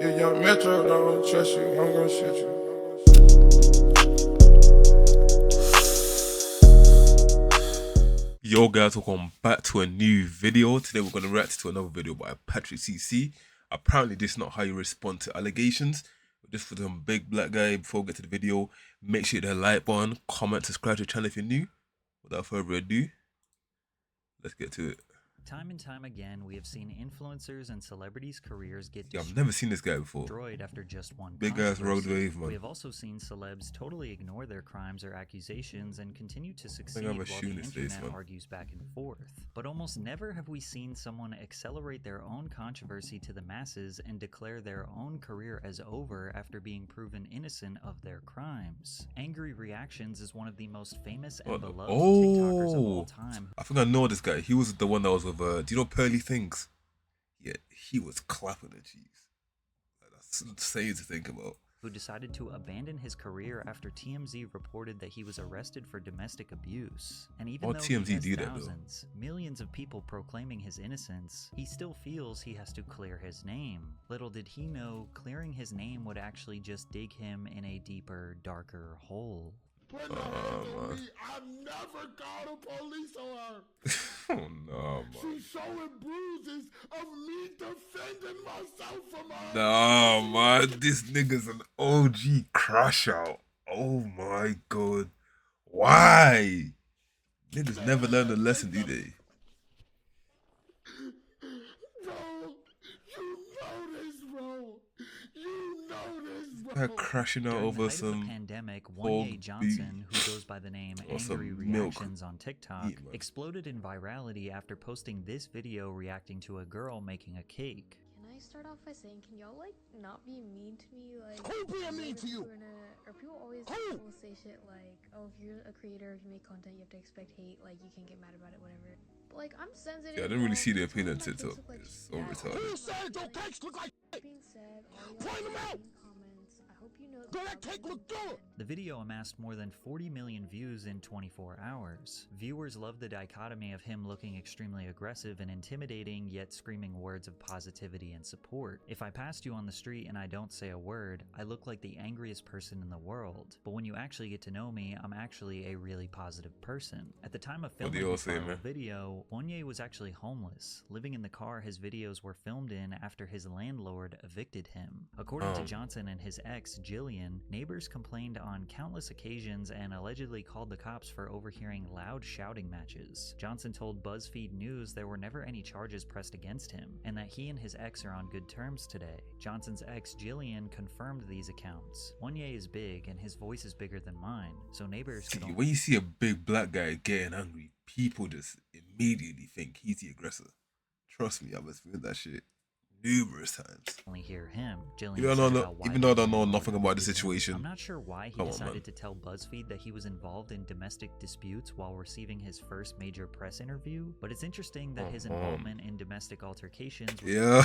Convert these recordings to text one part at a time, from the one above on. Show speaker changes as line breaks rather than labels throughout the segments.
Yeah, young Metro, don't trust you, I'm gonna shoot you.
Yo guys, welcome back to a new video. Today we're going to react to another video by Patrick CC. Apparently this is not how you respond to allegations. Just for some big black guy. Before we get to the video, make sure you hit the like button, comment, subscribe to the channel if you're new. Without further ado, let's get to it.
Time and time again, we have seen influencers and celebrities' careers get
Yeah, I've never seen this guy before.
destroyed after just one
Big ass road
controversy.
wave, man.
We have also seen celebs totally ignore their crimes or accusations and continue to succeed
I'm
while
a
the
shooting his
internet
face, man.
argues back and forth. But almost never have we seen someone accelerate their own controversy to the masses and declare their own career as over after being proven innocent of their crimes. Angry Reactions is one of the most famous and beloved TikTokers of all time.
I think I know this guy. He was the one that was with, do you know Pearly Things? Yeah, he was clapping the cheese. That's insane to think about.
Who decided to abandon his career after TMZ reported that he was arrested for domestic abuse. And even though
TMZ
he has
do that,
thousands, millions of people proclaiming his innocence, he still feels he has to clear his name. Little did he know, clearing his name would actually just dig him in a deeper, darker hole.
Put no hands on me. I've never called the police on her.
Oh no, man.
She's showing bruises of me defending myself from her.
No, man. This nigga's an OG crash out. Oh my god. Why? Niggas never learn a lesson, do they?
Bro, you know this, bro. You know this, bro.
They're crashing out
During the
over
height of the
some
pandemic,
Pork
Wanye Johnson, who goes by the name
or some
Angry
milk.
Reactions on TikTok,
Eat, man.
exploded in virality after posting this video reacting to a girl making a cake.
Can I start off by saying, can y'all like not be mean to me? Like,
Who being mean to you?
Or people always
Who?
will say shit like, oh, if you're a creator, if you make content, you have to expect hate. Like, you can't get mad about it, whatever. But like, I'm sensitive.
Yeah, I didn't really see the
y'all.
opinion on
Some of my
TikTok.
cakes look like
It's so
shit.
retarded.
Who said your cakes look like
That being said, all y'all
Point 'em out.
in comments, I hope you know
Girl, that cake look good.
The video amassed more than 40 million views in 24 hours. Viewers loved the dichotomy of him looking extremely aggressive and intimidating, yet screaming words of positivity and support. If I passed you on the street and I don't say a word, I look like the angriest person in the world. But when you actually get to know me, I'm actually a really positive person. At the time of
What do
filming
you all
this
say,
viral
man?
video, Wanye was actually homeless, living in the car his videos were filmed in after his landlord evicted him. According to Johnson and his ex, Jillian, neighbors complained on countless occasions and allegedly called the cops for overhearing loud shouting matches. Johnson told BuzzFeed News there were never any charges pressed against him, and that he and his ex are on good terms today. Johnson's ex, Jillian, confirmed these accounts. Wanye is big, and his voice is bigger than mine, so neighbors
See,
could
when you see a big black guy getting angry, people just immediately think he's the aggressor. Trust me, I've experienced that shit numerous times.
only hear him. Jillian
Even
said
though
about why
I don't
he
know
wanted
nothing
to
about the
use him.
situation.
I'm not sure why he
Come on,
decided
man.
to tell BuzzFeed that he was involved in domestic disputes while receiving his first major press interview, but it's interesting that his involvement in domestic altercations
Yeah,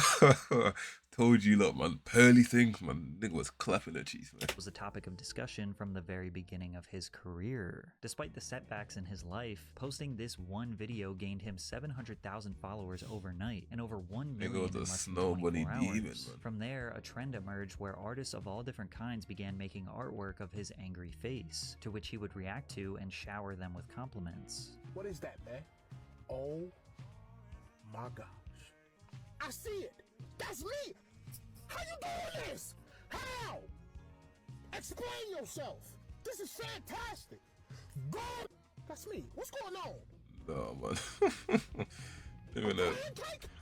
told you, look, man. Pearly Things, man. Nigga was clapping the cheese, man.
was a topic of discussion from the very beginning of his career. Despite the setbacks in his life, posting this one video gained him 700,000 followers overnight and over 1 million
Nigga
in
was a
less than
snow
24
bunny
hours.
demon, man.
From there, a trend emerged where artists of all different kinds began making artwork of his angry face, to which he would react to and shower them with compliments.
What is that, man? Oh my gosh. I see it. That's me. How you doing this? How? Explain yourself. This is fantastic. Go. That's me. What's going on?
No, man. Doing a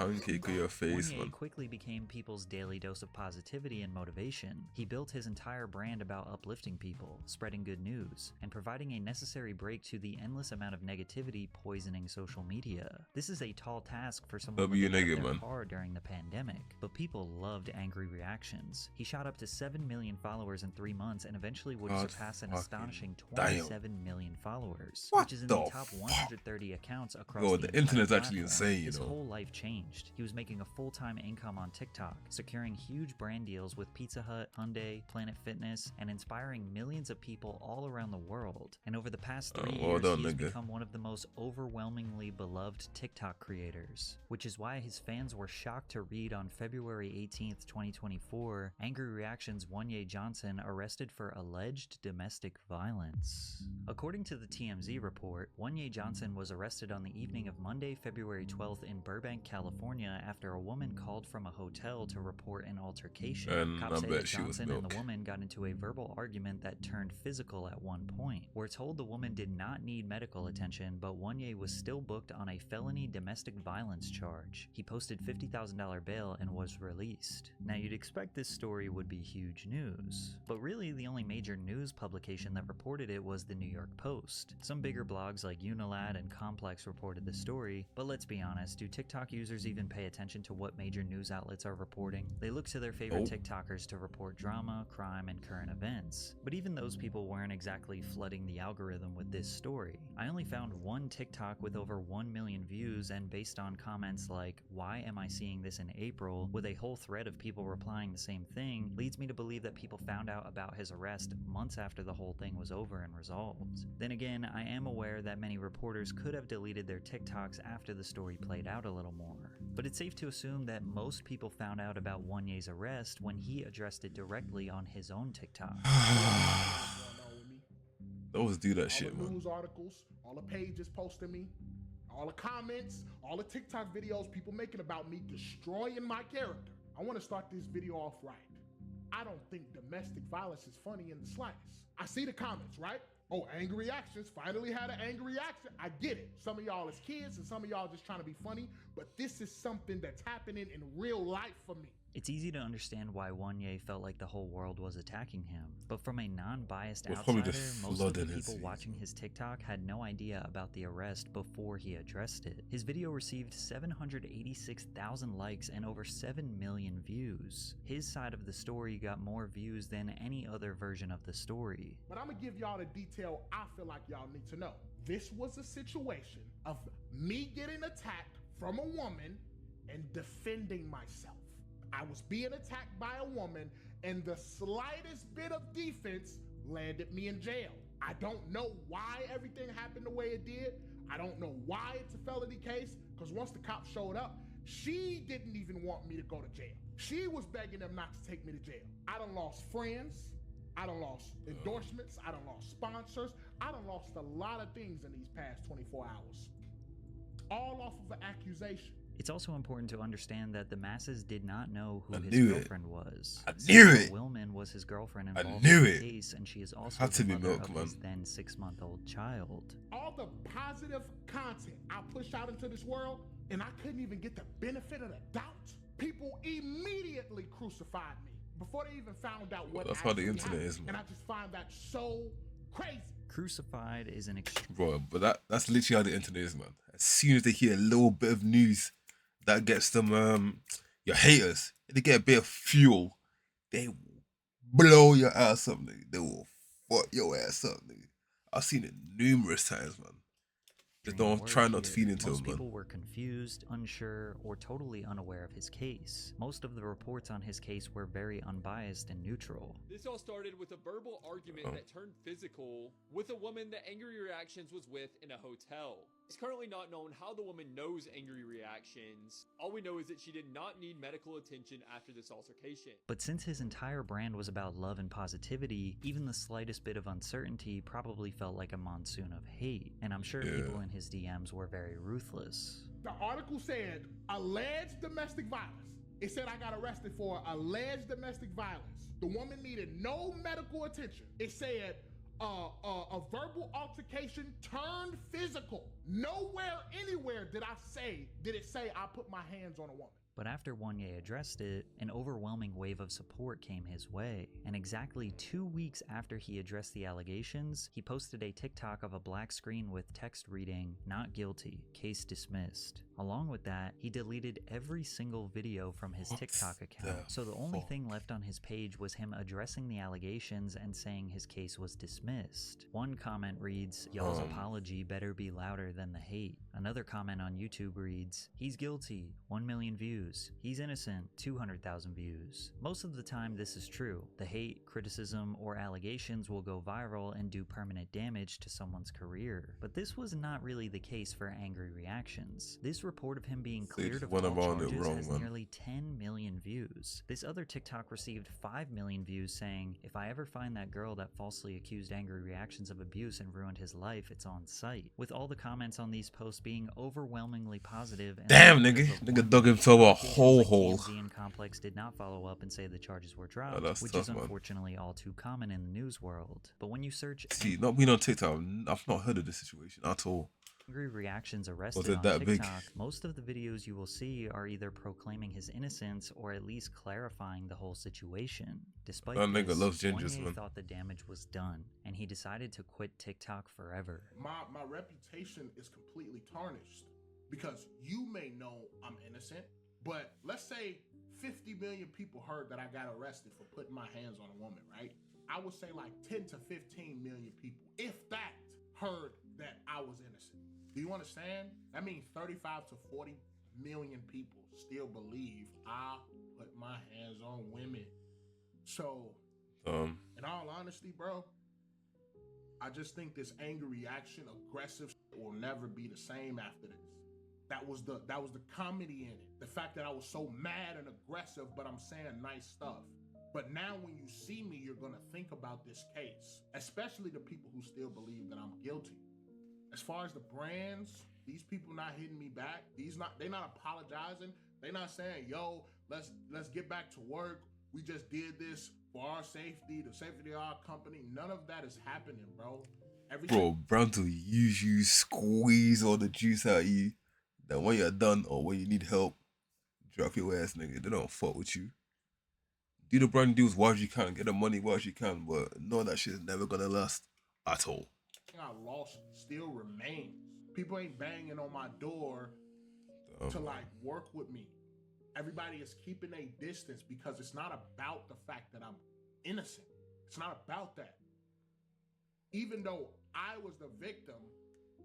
pancake on your face,
Wanye
man.
quickly became people's daily dose of positivity and motivation. He built his entire brand about uplifting people, spreading good news, and providing a necessary break to the endless amount of negativity poisoning social media. This is a tall task for someone
W
living out
negative,
their
man.
car during the pandemic, but people loved Angry Reactions. He shot up to 7 million followers in 3 months and eventually would
God
surpass an
fucking
astonishing
damn.
27 million followers,
What
which is in
the
the top
fuck?
130 accounts across
Yo,
the
the internet's
entire
actually
platform.
insane. you
His
know.
whole life changed. He was making a full-time income on TikTok, securing huge brand deals with Pizza Hut, Hyundai, Planet Fitness, and inspiring millions of people all around the world. And over the past 3
well
years,
done,
he has
nigga.
become one of the most overwhelmingly beloved TikTok creators, which is why his fans were shocked to read on February 18th, 2024, Angry Reactions' Wonye Johnson arrested for alleged domestic violence. According to the TMZ report, Wonye Johnson was arrested on the evening of Monday, February 12th in Burbank, California after a woman called from a hotel to report an altercation.
And
Cops
I
say
bet
that
she was
Johnson and
milk.
the woman got into a verbal argument that turned physical at one point. We're told the woman did not need medical attention, but Wonye was still booked on a felony domestic violence charge. He posted $50,000 bail and was released. Now you'd expect this story would be huge news, but really the only major news publication that reported it was the New York Post. Some bigger blogs like Unilad and Complex reported the story, but let's be honest, do TikTok users even pay attention to what major news outlets are reporting? They look to their favorite TikTokers to report drama, crime, and current events. But even those people weren't exactly flooding the algorithm with this story. I only found one TikTok with over 1 million views, and based on comments like, "Why am I seeing this in April?" with a whole thread of people replying the same thing, leads me to believe that people found out about his arrest months after the whole thing was over and resolved. Then again, I am aware that many reporters could have deleted their TikToks after the story played out a little more. But it's safe to assume that most people found out about Wonye's arrest when he addressed it directly on his own TikTok.
Those do that
All
shit,
the
man.
news articles, all the pages posting me, all the comments, all the TikTok videos people making about me destroying my character. I want to start this video off right. I don't think domestic violence is funny in the slightest. I see the comments, right? Oh, Angry Reactions finally had an angry reaction. I get it. Some of y'all is kids and some of y'all just trying to be funny, but this is something that's happening in real life for me.
It's easy to understand why Wonye felt like the whole world was attacking him, but from a non-biased
Well, probably
outsider,
just
most of the
flooding his
people
feed.
watching his TikTok had no idea about the arrest before he addressed it. His video received 786,000 likes and over 7 million views. His side of the story got more views than any other version of the story.
But I'm gonna give y'all the detail I feel like y'all need to know. This was a situation of me getting attacked from a woman and defending myself. I was being attacked by a woman, and the slightest bit of defense landed me in jail. I don't know why everything happened the way it did. I don't know why it's a felony case, because once the cops showed up, she didn't even want me to go to jail. She was begging them not to take me to jail. I done lost friends. I done lost endorsements. I done lost sponsors. I done lost a lot of things in these past 24 hours. All off of an accusation.
It's also important to understand that the masses did not know who
I
his
knew it.
girlfriend was.
I knew
Sarah
it.
Willman was his girlfriend
I
involved
knew
in the
it.
case, and she is also
Had to
the
be
mother
milk,
of
man.
his then 6-month-old child.
All the positive content I push out into this world, and I couldn't even get the benefit of the doubt. People immediately crucified me before they even found out what
That's how the
actually
internet
happened.
is, man.
And I just find that so crazy.
Crucified is an extreme.
Bro, but that's literally how the internet is, man. As soon as they hear a little bit of news that gets them your haters, if they get a bit of fuel, they will blow your ass up, nigga. They will fuck your ass up, nigga. I've seen it numerous times, man. Just don't try not to feed into
Most
them, man.
people were confused, unsure, or totally unaware of his case. Most of the reports on his case were very unbiased and neutral.
This all started with a verbal argument that turned physical with a woman that Angry Reactions was with in a hotel. It's currently not known how the woman knows Angry Reactions. All we know is that she did not need medical attention after this altercation.
But since his entire brand was about love and positivity, even the slightest bit of uncertainty probably felt like a monsoon of hate. And I'm sure people in his DMs were very ruthless.
The article said alleged domestic violence. It said I got arrested for alleged domestic violence. The woman needed no medical attention. It said a verbal altercation turned physical. Nowhere, anywhere did it say I put my hands on a woman.
But after Wanye addressed it, an overwhelming wave of support came his way, and exactly 2 weeks after he addressed the allegations, he posted a TikTok of a black screen with text reading, "Not guilty, case dismissed." Along with that, he deleted every single video from his TikTok account, so the only thing left on his page was him addressing the allegations and saying his case was dismissed. One comment reads, "Y'all's apology better be louder than the hate." Another comment on YouTube reads, "He's guilty, 1 million views. He's innocent, 200,000 views." Most of the time this is true. The hate, criticism, or allegations will go viral and do permanent damage to someone's career. But this was not really the case for Angry Reactions. This report of him being cleared of all charges has nearly 10 million views. This other TikTok received 5 million views saying, "If I ever find that girl that falsely accused Angry Reactions of abuse and ruined his life, it's on site." With all the comments on these posts being overwhelmingly positive. And
damn, nigga dug himself a whole hole.
TMZ and Complex did not follow up and say the charges were dropped, which is unfortunately all too common in the news world. But when you search,
see, not being on TikTok, I've not heard of this situation at all.
Angry Reactions arrested on TikTok, most of the videos you will see are either proclaiming his innocence or at least clarifying the whole situation. Despite
that nigga loves
this,
gingers, man.
thought the damage was done, and he decided to quit TikTok forever.
My reputation is completely tarnished because you may know I'm innocent, but let's say 50 million people heard that I got arrested for putting my hands on a woman, right? I would say like 10 to 15 million people, if that, heard that I was innocent. Do you understand? That means 35 to 40 million people still believe I put my hands on women. So, in all honesty, bro, I just think this angry reaction, aggressive will never be the same after this. That was the comedy in it. The fact that I was so mad and aggressive, but I'm saying nice stuff. But now when you see me, you're gonna think about this case, especially the people who still believe that I'm guilty. As far as the brands, these people not hitting me back. They not apologizing. They not saying, "Yo, let's get back to work. We just did this for our safety, the safety of our company." None of that is happening, bro.
Bro, brands will use you, squeeze all the juice out of you. Then when you're done or when you need help, drop your ass, nigga. They don't fuck with you. Do the brand deals while you can, get the money while you can, but no, that shit is never gonna last at all.
I lost still remains. People ain't banging on my door to like work with me. Everybody is keeping a distance because it's not about the fact that I'm innocent. It's not about that. Even though I was the victim,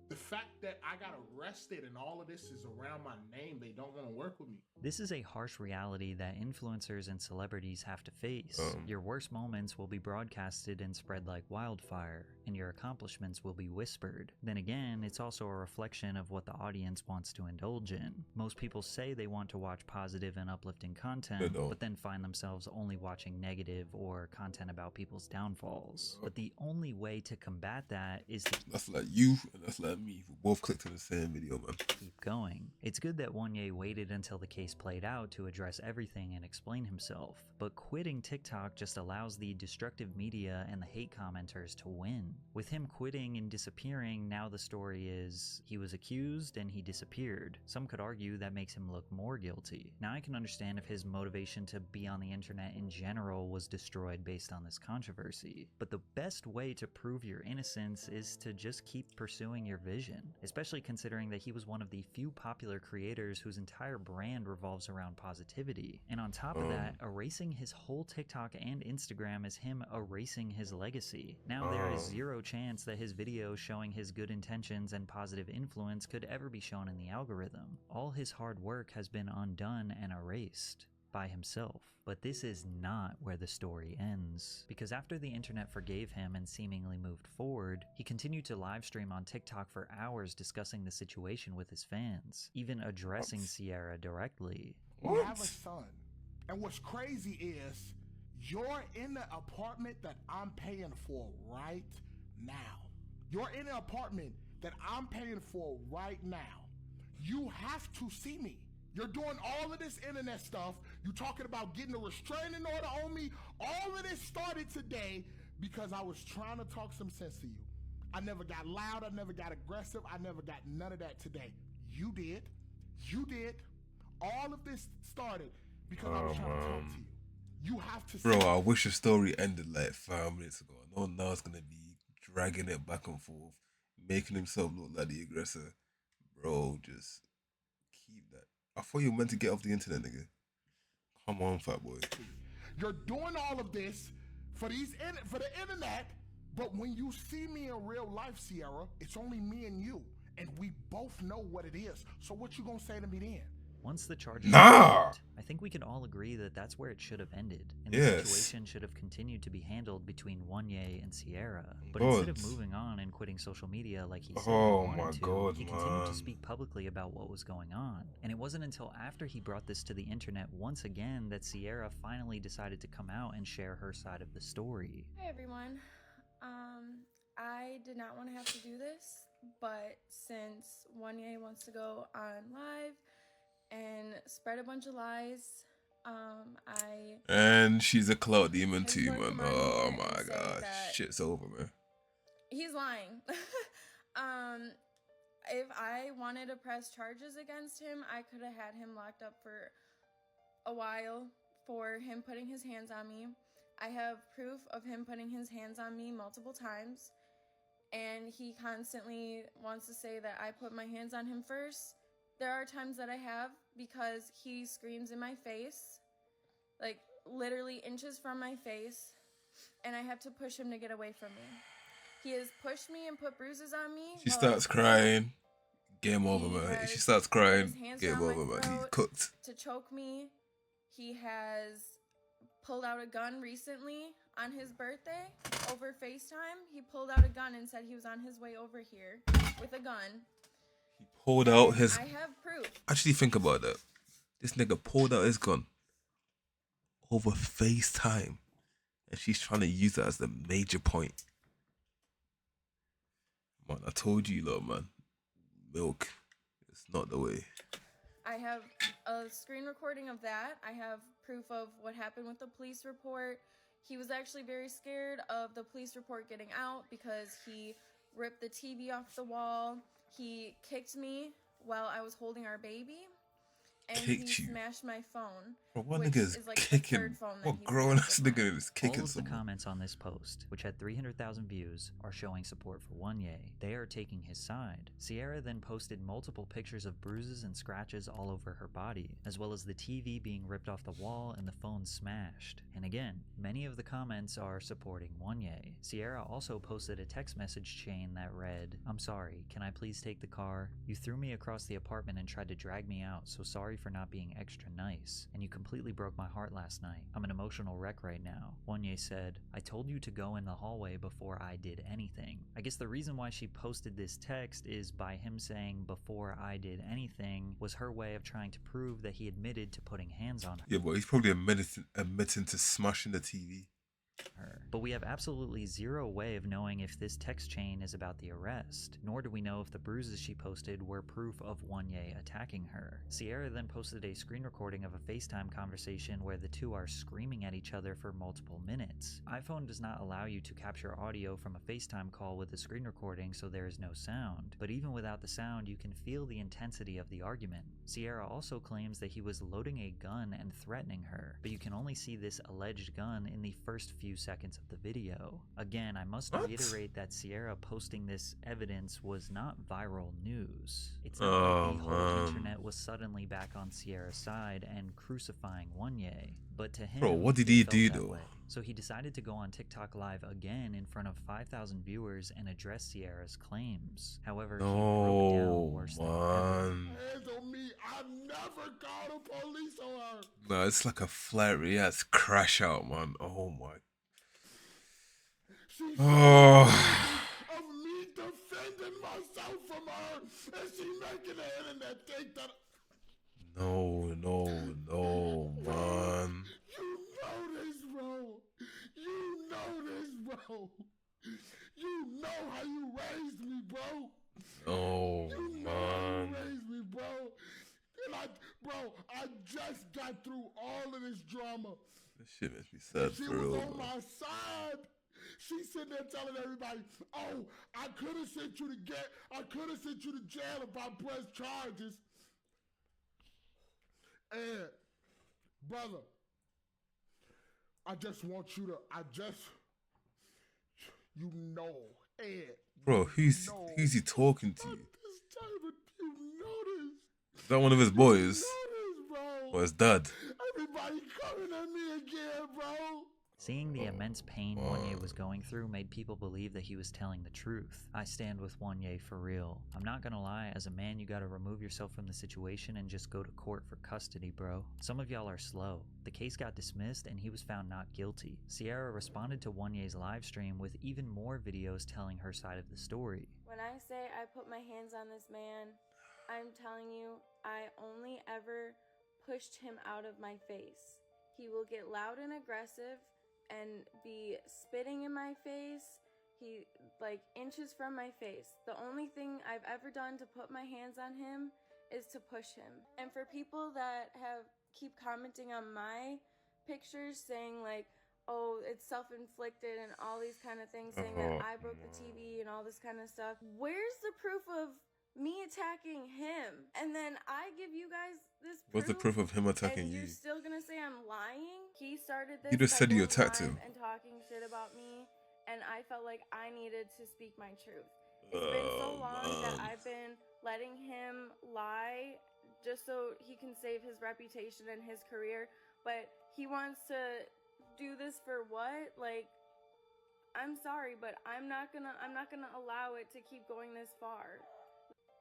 the fact that I got arrested and all of this is around my name, they don't want to work with me.
This is a harsh reality that influencers and celebrities have to face. Your worst moments will be broadcasted and spread like wildfire, and your accomplishments will be whispered. Then again, it's also a reflection of what the audience wants to indulge in. Most people say they want to watch positive and uplifting content, but then find themselves only watching negative or content about people's downfalls. But the only way to combat that is to
that's like you and that's like me. We both clicked on the same video, man.
Keep going. It's good that Wanye waited until the case played out to address everything and explain himself, but quitting TikTok just allows the destructive media and the hate commenters to win. With him quitting and disappearing, now the story is he was accused and he disappeared. Some could argue that makes him look more guilty. Now I can understand if his motivation to be on the internet in general was destroyed based on this controversy, but the best way to prove your innocence is to just keep pursuing your vision, especially considering that he was one of the few popular creators whose entire brand revolves around positivity. And on top of that, erasing his whole TikTok and Instagram is him erasing his legacy. Now there is zero chance that his video showing his good intentions and positive influence could ever be shown in the algorithm. All his hard work has been undone and erased by himself. But this is not where the story ends, because after the internet forgave him and seemingly moved forward, he continued to live stream on TikTok for hours discussing the situation with his fans, even addressing Ciara directly.
We have a son, and what's crazy is you're in the apartment that I'm paying for right now. You're in an apartment that I'm paying for right now. You have to see me. You're doing all of this internet stuff. You're talking about getting a restraining order on me. All of this started today because I was trying to talk some sense to you. I never got loud. I never got aggressive. I never got none of that today. You did. You did. All of this started because I was trying to talk to you. You have to
Bro,
see.
I wish the story ended like 5 minutes ago. No, now it's gonna be dragging it back and forth, making himself look like the aggressor. Bro, just keep that. I thought you were meant to get off the internet, nigga. Come on, fat boy.
You're doing all of this for the internet, but when you see me in real life, Sierra, it's only me and you, and we both know what it is. So what you gonna say to me then?
Once the charges
Nah.
were dropped, I think we can all agree that that's where it should have ended, and the
Yes.
situation should have continued to be handled between Wanye and Sierra. But
God.
instead of moving on and quitting social media like he said
Oh
he wanted
my
to,
God,
he continued
man.
to speak publicly about what was going on. And it wasn't until after he brought this to the internet once again that Sierra finally decided to come out and share her side of the story.
Hi everyone. I did not want to have to do this, but since Wanye wants to go on live and spread a bunch of lies,
And she's a clout demon
I just
too,
wanted to
man.
come on
Oh
here and
my
say
gosh.
that
Shit's over, man.
he's lying. If I wanted to press charges against him, I could have had him locked up for a while for him putting his hands on me. I have proof of him putting his hands on me multiple times, and he constantly wants to say that I put my hands on him first. There are times that I have, because he screams in my face, like literally inches from my face, and I have to push him to get away from me. He has pushed me and put bruises on me.
She
while
starts crying. Game over,
He
man.
has
She starts
put
crying.
his hands
Game
down my
over, man. He's
throat
cooked.
to choke me. He has pulled out a gun recently on his birthday over FaceTime. He pulled out a gun and said he was on his way over here with a gun.
He pulled out his.
I have proof.
Actually, think about that. This nigga pulled out his gun over FaceTime, and she's trying to use that as the major point. Man, I told you, lot, man. Milk, it's not the way.
I have a screen recording of that. I have proof of what happened with the police report. He was actually very scared of the police report getting out because he ripped the TV off the wall. He kicked me while I was holding our baby. And
Kicked
he
you?
smashed my phone.
Bro, what
which
nigga's
is like the
kicking?
third phone that
What
he
grown ass
smashed with
nigga
mine.
is kicking
All of the
someone?
comments on this post, which had 300,000 views, are showing support for Wanye. They are taking his side. Sierra then posted multiple pictures of bruises and scratches all over her body, as well as the TV being ripped off the wall and the phone smashed. And again, many of the comments are supporting Wanye. Sierra also posted a text message chain that read, "I'm sorry, can I please take the car? You threw me across the apartment and tried to drag me out, so sorry for not being extra nice. And you completely broke my heart last night. I'm an emotional wreck right now." Wanye said, "I told you to go in the hallway before I did anything." I guess the reason why she posted this text is by him saying "before I did anything" was her way of trying to prove that he admitted to putting hands on
Yeah, but he's probably admitting to smashing the TV.
her. But we have absolutely zero way of knowing if this text chain is about the arrest, nor do we know if the bruises she posted were proof of Wanye attacking her. Sierra then posted a screen recording of a FaceTime conversation where the two are screaming at each other for multiple minutes. iPhone does not allow you to capture audio from a FaceTime call with a screen recording, so there is no sound. But even without the sound, you can feel the intensity of the argument. Sierra also claims that he was loading a gun and threatening her, but you can only see this alleged gun in the first few seconds of the video. Again, I must
What?
reiterate that Sierra posting this evidence was not viral news. It's not
Oh,
like the whole
man.
internet was suddenly back on Sierra's side and crucifying Wanye. But to him,
Bro, what did
it
he
felt
do,
that
though?
way. So he decided to go on TikTok Live again in front of 5,000 viewers and address Sierra's claims. However, he broke down
No,
worse than ever.
man.
Hands on me. I never called the police on her.
No, it's like a flat react crash out, man. Oh my.
She's
Oh.
of me defending myself from her, and she making the internet think that
No, man.
you know this, bro. You know this, bro. You know how you raised me, bro.
Oh,
You know how you
man.
raised me, bro. And I just got through all of this drama.
This shit makes me sad
She
for
was
real,
on
man.
my side. She's sitting there telling everybody, "Oh, I could have sent you to jail if I pressed charges." Ed, brother, I just want you to, you know, Ed.
Bro, who's he talking to?
At this time, you know this.
Is that one of his boys?
You know this, bro.
Or his dad?
Everybody coming at me again, bro.
Seeing the immense pain Wanye was going through made people believe that he was telling the truth. I stand with Wanye for real. I'm not gonna lie, as a man you gotta remove yourself from the situation and just go to court for custody, bro. Some of y'all are slow. The case got dismissed and he was found not guilty. Sierra responded to Wanye's live stream with even more videos telling her side of the story.
When I say I put my hands on this man, I'm telling you, I only ever pushed him out of my face. He will get loud and aggressive and be spitting in my face. He, like, inches from my face. The only thing I've ever done to put my hands on him is to push him. And for people that keep commenting on my pictures saying like, oh, it's self-inflicted and all these kind of things, saying that I broke the TV and all this kind of stuff, where's the proof of me attacking him? And then I give you guys this proof.
What's the proof of him attacking
and
you?
You're still gonna say I'm lying? He started this.
You just said you attacked him.
And talking shit about me, and I felt like I needed to speak my truth. It's been so long that I've been letting him lie just so he can save his reputation and his career. But he wants to do this for what? Like, I'm sorry, but I'm not gonna allow it to keep going this far.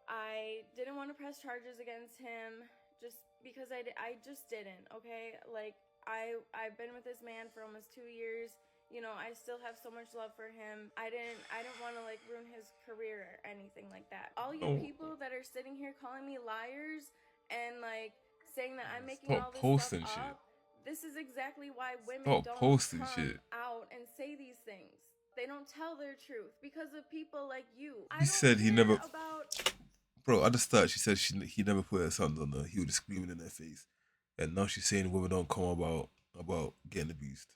I didn't want to press charges against him just because I just didn't, okay? Like, I've been with this man for almost 2 years. You know, I still have so much love for him. I didn't want to, like, ruin his career or anything like that. All you people that are sitting here calling me liars and, like, saying that I'm making all this stuff up, this is exactly why women don't come out and say these things. They don't tell their truth because of people like you.
He said he never... Bro, at the start, she said he never put her sons on her. He was screaming in their face. And now she's saying women don't come about getting abused.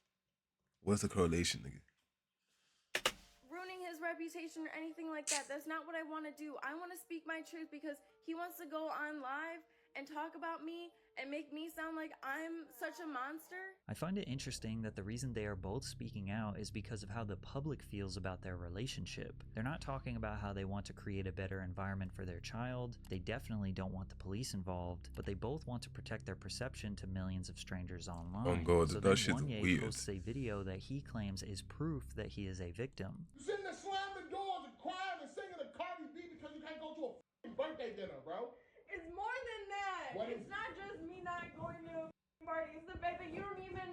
What's the correlation, nigga?
Ruining his reputation or anything like that. That's not what I want to do. I want to speak my truth because he wants to go on live and talk about me and make me sound like I'm such a monster.
I find it interesting that the reason they are both speaking out is because of how the public feels about their relationship. They're not talking about how they want to create a better environment for their child. They definitely don't want the police involved, but they both want to protect their perception to millions of strangers online.
Oh God,
so
that shit's
Wanye
weird.
posts a video that he claims is proof that he is a victim.
You sitting there slamming doors and crying and singing a Cardi B because you can't go to a birthday dinner, bro.
It's more than that. It's not just me not going to a party. It's the fact that you don't even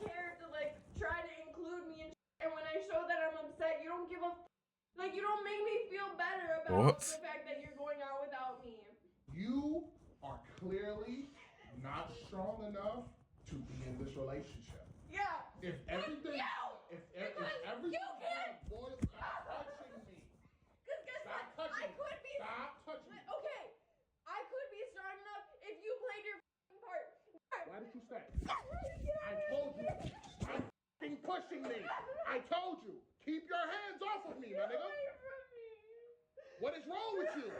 care to like try to include me and when I show that I'm upset, you don't give a like you don't make me feel better about the fact that you're going out without me.
You are clearly not strong enough to be in this relationship.
Yeah.
If everything, if everything,
you can't.
Boy, stop touching me.
Because guess what? I could be.
Stop touching me.
Okay. I could be strong enough if you played your part.
Why did you stay? I told you. Stop pushing me. I told you. Keep your hands off of me, my nigga. What is wrong with you?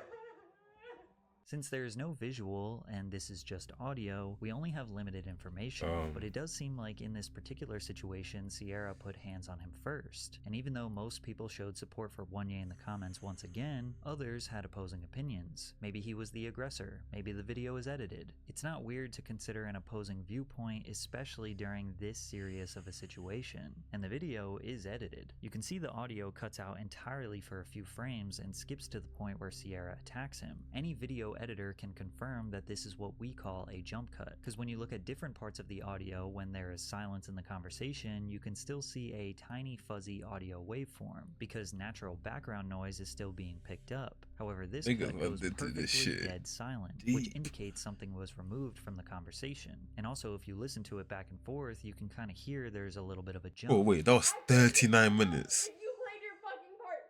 Since there is no visual and this is just audio, we only have limited information, but it does seem like in this particular situation, Sierra put hands on him first. And even though most people showed support for Wanye in the comments once again, others had opposing opinions. Maybe he was the aggressor, maybe the video is edited. It's not weird to consider an opposing viewpoint, especially during this serious of a situation. And the video is edited. You can see the audio cuts out entirely for a few frames and skips to the point where Sierra attacks him. Any video editor can confirm that this is what we call a jump cut, because when you look at different parts of the audio when there is silence in the conversation, you can still see a tiny fuzzy audio waveform because natural background noise is still being picked up. However, this cut goes perfectly dead silent, which indicates something was removed from the conversation. And also, if you listen to it back and forth, you can kind of hear there's a little bit of a jump.
Oh wait, that was 39 minutes.
If you played your fucking part.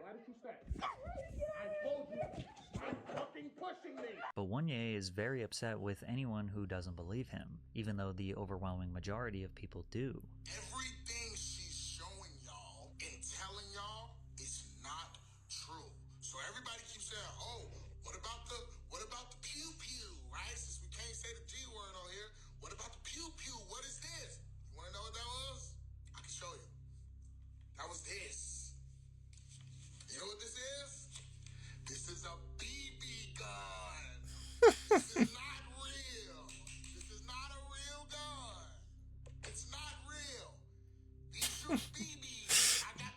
Why did you stay? I told you.
But Wanye is very upset with anyone who doesn't believe him, even though the overwhelming majority of people do.
Everything she's showing y'all and telling y'all is not true. So everybody keeps saying, oh, what about the pew pew, right? Since we can't say the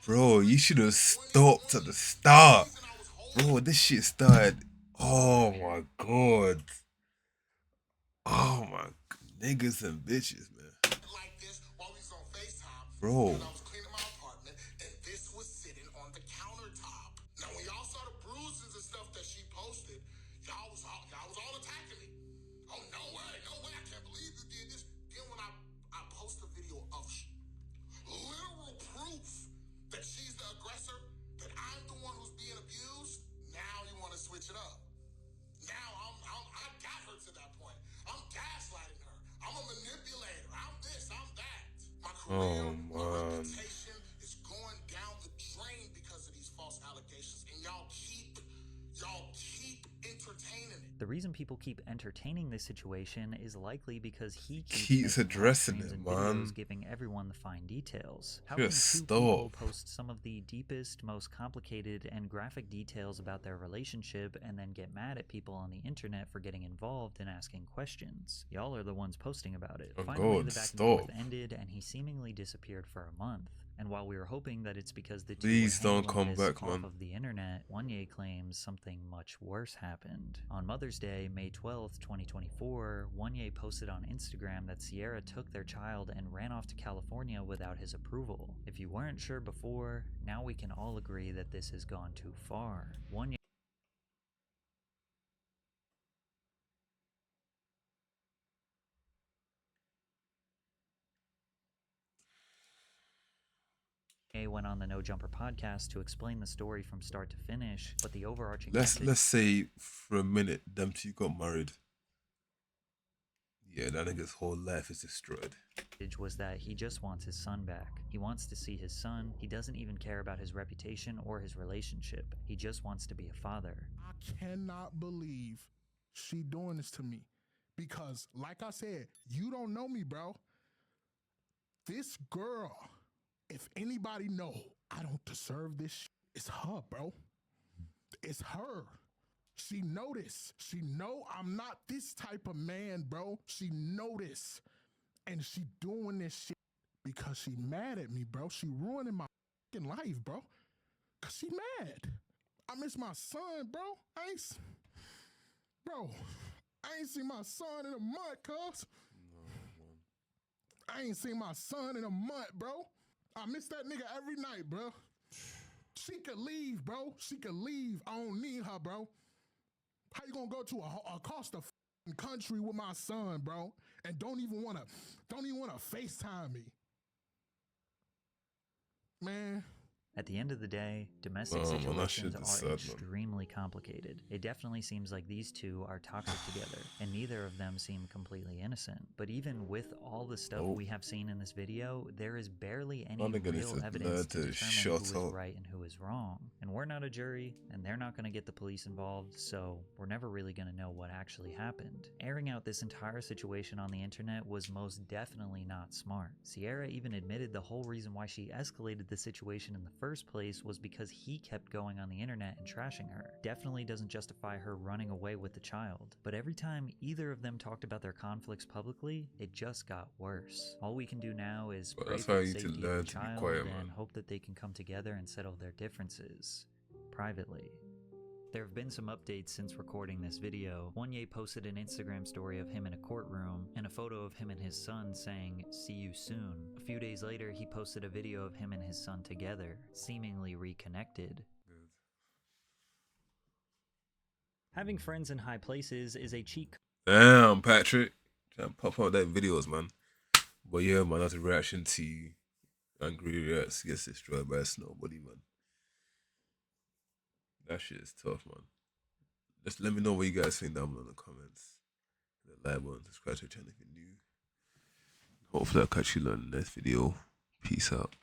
Bro, you should have stopped at the start. Bro, this shit started. Oh my god. Oh my niggas and bitches, man.
Like this while we was on FaceTime.
Bro.
And I was cleaning my apartment, and this was sitting on the countertop. Now, when y'all saw the bruises and stuff that she posted, y'all was all attacking me. Oh, no way, I can't believe you did this. Then when I post a video of literal proof that she's the aggressor, that I'm the one who's being abused, now you want to switch it up. Now I got her to that point. I'm gaslighting her. I'm a manipulator. I'm this, I'm that. My career, my reputation is going down the drain because of these false allegations, and y'all keep entertaining it.
The reason people keep entertaining this situation is likely because he
keeps
making
addressing
live streams
it,
and
man.
videos, giving everyone the fine details. How
Just
can two people
stop.
post some of the deepest, most complicated, and graphic details about their relationship and then get mad at people on the internet for getting involved and asking questions? Y'all are the ones posting about it.
Oh
Finally,
God,
the back and forth
stop.
ended, and he seemingly disappeared for a month. And while we were hoping that it's because the two
Please
were
don't
handling
come
this
back,
off
man.
of the internet, Wanye claims something much worse happened. On Mother's Day, May 12th, 2024, Wanye posted on Instagram that Sierra took their child and ran off to California without his approval. If you weren't sure before, now we can all agree that this has gone too far. Wanye went on the No Jumper podcast to explain the story from start to finish, but the overarching
Let's
message
say for a minute them two got married. Yeah, that nigga's whole life is destroyed.
was that he just wants his son back. He wants to see his son. He doesn't even care about his reputation or his relationship. He just wants to be a father.
I cannot believe she doing this to me. Because, like I said, you don't know me, bro. This girl, if anybody know I don't deserve this shit, it's her, bro. It's her. She know this. She know I'm not this type of man, bro. She know this. And she doing this shit because she mad at me, bro. She ruining my fucking life, bro. Cause she mad. I miss my son, bro. I ain't seen my son in a month, cuz. I ain't seen my son in a month, bro. I miss that nigga every night, bro. She could leave, bro. She could leave. I don't need her, bro. How you gonna go to across the country with my son, bro, and don't even wanna FaceTime me, man?
At the end of the day, domestic
That
situations
shit is
are
sad, man.
extremely complicated. It definitely seems like these two are toxic together, and neither of them seem completely innocent. But even with all the stuff we have seen in this video, there is barely any
My nigga needs
real
to
evidence
learn
to
to
determine
shut
who is
up.
right and who is wrong. And we're not a jury, and they're not going to get the police involved, so we're never really going to know what actually happened. Airing out this entire situation on the internet was most definitely not smart. Sierra even admitted the whole reason why she escalated the situation in the first place was because he kept going on the internet and trashing her. Definitely doesn't justify her running away with the child. But every time either of them talked about their conflicts publicly, it just got worse. All we can do now is
But
pray
that's
for
how
the
you need to
safety
learn
of the
to be
child
quiet,
and
man.
hope that they can come together and settle their differences privately. There have been some updates since recording this video. Wanye posted an Instagram story of him in a courtroom and a photo of him and his son saying, "See you soon." A few days later, he posted a video of him and his son together, seemingly reconnected. Having friends in high places is a cheat
Damn, Patrick. Trying to pop out that videos, man. But yeah, man, that's a reaction to Angry Reacts gets destroyed by a snowbody, man. That shit is tough, man. Just let me know what you guys think down below in the comments. Hit the like button, subscribe to the channel if you're new. Hopefully I'll catch you on the next video. Peace out.